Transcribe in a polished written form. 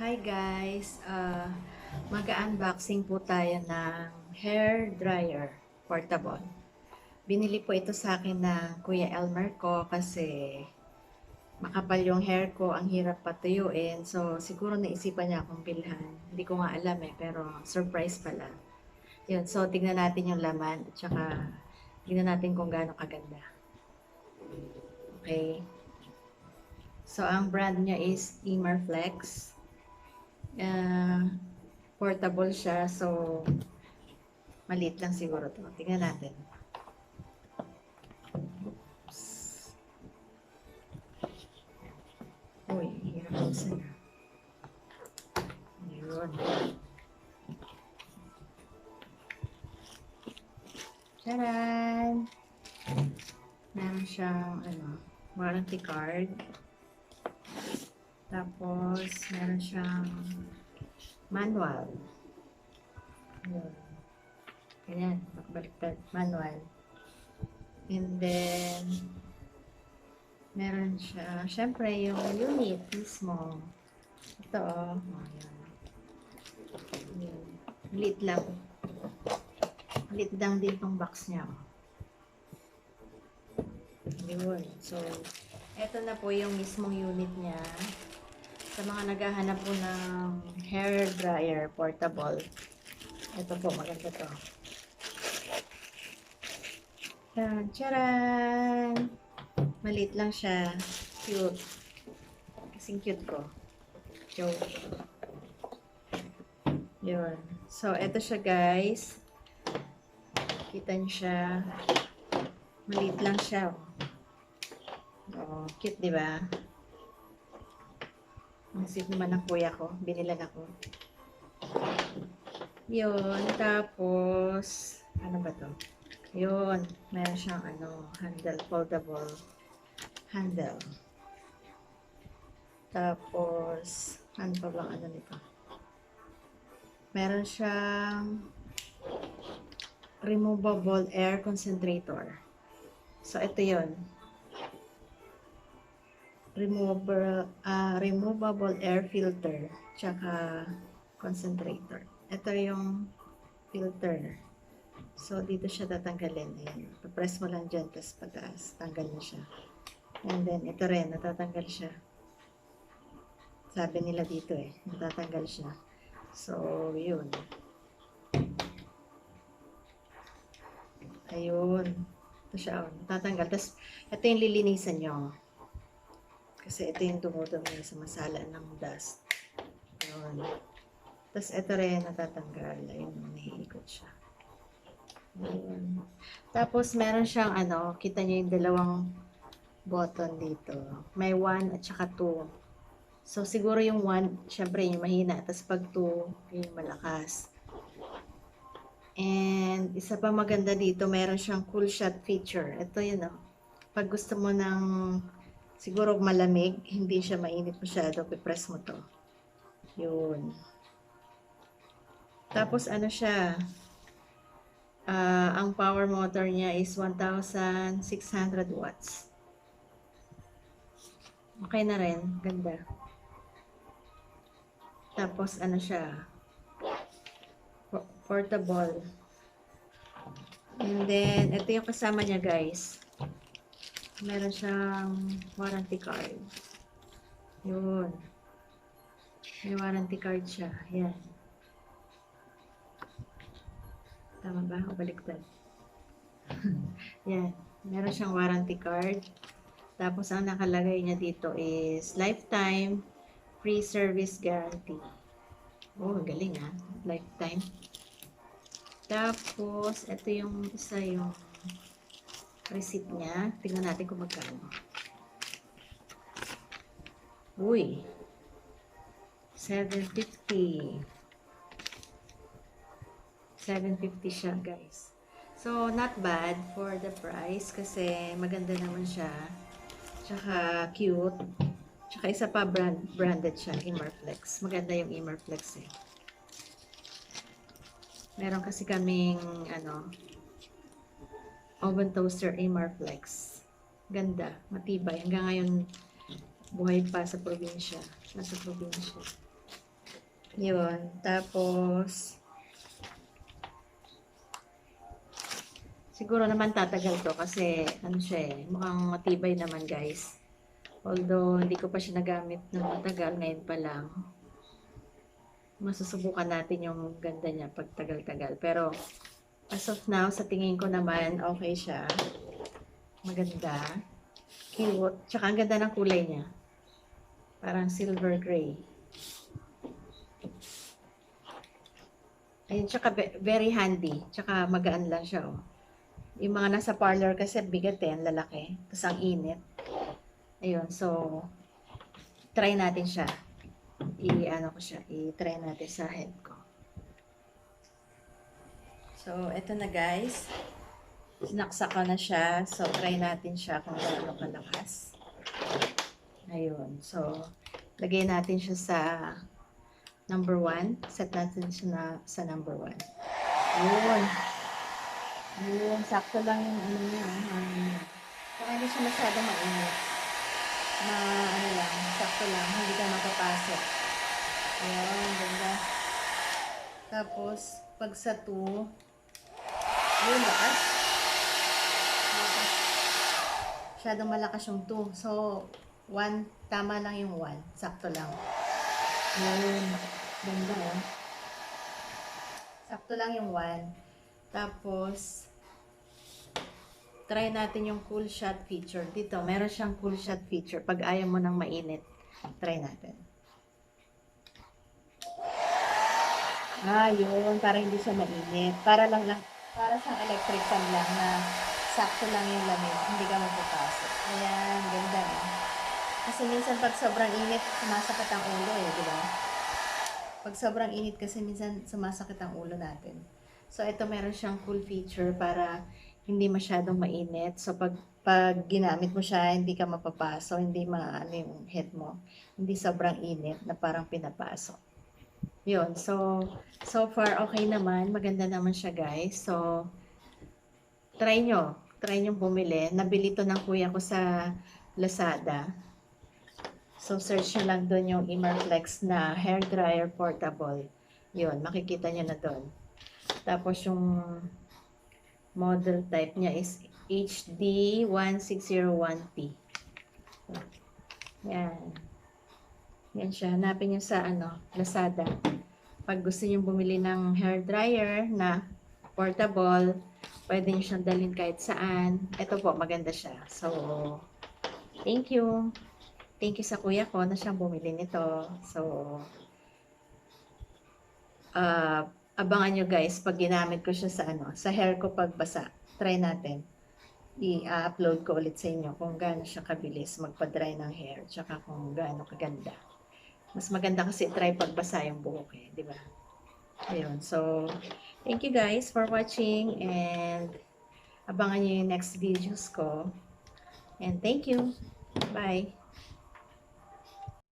Hi guys, mag-unboxing po tayo ng hair dryer portable. Binili po ito sa akin ng Kuya Elmer ko kasi makapal yung hair ko, ang hirap patuyuin. So siguro naisipan niya akong bilhan. Hindi ko nga alam pero surprise pala. Yun, so tignan natin yung laman at saka tignan natin kung gaano kaganda. Okay. So ang brand niya is Imarflex. Portable siya, so maliit lang siguro to. Tingnan natin. Oops. Uy, hirap ko sana. Ayun. Charan! Meron siyang warranty card. Tapos, meron siyang manual. Ayan. Ganyan, makabaliktad. Manual. And then, meron siya, syempre, yung unit mismo. Ito, oh. Ayan. Lit lang. Lit lang din tong box niya. Yun. So, ito na po yung mismong unit niya. Sa mga naghahanap po ng hair dryer portable, ito po, maganda to. Yan, charan! Maliit lang siya. Cute. Kasing cute ko. Joke. Yun. So, ito siya guys. Kita niyo siya. Maliit lang siya. Oh, cute, di ba? Nasip naman ng kuya ko. Binilan ako. Yun. Tapos, ano ba to? Yun. Meron siyang handle. Foldable handle. Tapos, ano pa bang nito? Meron siyang removable air concentrator. So, ito yun. Removable air filter tsaka concentrator. Ito yung filter. So, dito siya tatanggalin. Ayan. Papress mo lang dyan, tapos pataas. Tanggal na siya. And then, ito rin, natatanggal siya. Sabi nila dito natatanggal siya. So, yun. Ayun. Ito siya, natatanggal. Tapos, ito yung lilinisan nyo. Kasi ito yung dumudumi sa masala ng dust. Ayun. Tapos ito rin natatanggal. Ayun, naiikot siya. Ayun. Tapos meron siyang kita niyo yung dalawang button dito. May 1 at saka 2. So siguro yung 1, syempre yung mahina. Tapos pag 2, yung malakas. And isa pa maganda dito, meron siyang cool shot feature. Ito yun Pag gusto mo ng siguro malamig, hindi siya mainit masyado, pipress mo to. Yun. Tapos siya, ang power motor niya is 1,600 watts. Okay na rin, ganda. Tapos siya, portable. And then, ito yung kasama niya guys. Meron siyang warranty card. Yun. May warranty card siya. Yan. Tama ba? O baliktad? Yan. Meron siyang warranty card. Tapos, ang nakalagay niya dito is lifetime free service guarantee. Oh, galing lifetime. Tapos, ito yung isa yung receipt niya. Tingnan natin kung magkano. Uy. 750. 750 siya, guys. So, not bad for the price kasi maganda naman siya. Tsaka cute. Tsaka isa pa branded siya, Imarflex. Maganda yung Imarflex Meron kasi kaming oven toaster Imarflex. Ganda, matibay. Hanggang ngayon buhay pa sa probinsya. Nasa probinsya. Yun. Tapos, siguro naman tatagal to kasi, ano siya eh, mukhang matibay naman guys. Although, hindi ko pa siya nagamit ng matagal, ngayon pa lang. Masusubukan natin yung ganda niya pag tagal-tagal. Pero, as of now, sa tingin ko naman, okay siya. Maganda. Cute. Tsaka ang ganda ng kulay niya. Parang silver gray. Ayun, tsaka very handy. Tsaka magaan lang siya, oh. Yung mga nasa parlor kasi bigat eh, ang lalaki. Tapos ang init. Ayun, so, try natin siya. I-ano ko siya, i-try natin sa head ko. So, eto na guys. Sinaksak ko na siya. So, try natin siya kung gaano kalakas. Ayun. So, lagay natin siya sa number 1. Set natin siya sa number 1. Ayun. Ayun. Sakto lang yung ano niya. Kung hindi siya masyado mainit. Ano lang. Sakto lang. Hindi ka mapapasok. Ayun. Ganda. Tapos, pag sa 2, ayun, lakas. Masyadong malakas yung 2. So, 1, tama lang yung 1. Sakto lang. Ayun. Ganda, oh. Sakto lang yung 1. Tapos, try natin yung cool shot feature. Dito, meron siyang cool shot feature. Pag ayaw mo ng mainit, try natin. Yun. Para hindi siya mainit. Para sa electric fan lang na sakto lang yung lamig. Hindi ka magpapasok. Ayan, ganda. Kasi minsan pag sobrang init, sumasakit ang ulo eh, di ba? Pag sobrang init kasi minsan sumasakit ang ulo natin. So, ito meron siyang cool feature para hindi masyadong mainit. So, pag ginamit mo siya, hindi ka mapapaso, hindi maano yung head mo. Hindi sobrang init na parang pinapasok. Yun. So far, okay naman. Maganda naman siya, guys. So, try nyo. Try nyo bumili. Nabili to ng kuya ko sa Lazada. So, search nyo lang doon yung Imarflex na hair dryer portable. Yun, makikita nyo na doon. Tapos, yung model type niya is HD1601T. Yan. Yan siya. Hanapin nyo sa Lazada. Pag gusto nyo bumili ng hair dryer na portable, pwede nyo siyang dalhin kahit saan. Ito po, maganda siya. So, thank you. Thank you sa kuya ko na siyang bumili nito. So, abangan nyo guys pag ginamit ko siya sa hair ko pag basa. Try natin. I-upload ko ulit sa inyo kung gaano siya kabilis magpa-dry ng hair. Tsaka kung gaano kaganda. Mas maganda kasi try pagbasa yung buhok eh, di ba? Ayun, so, thank you guys for watching and abangan nyo yung next videos ko. And thank you. Bye.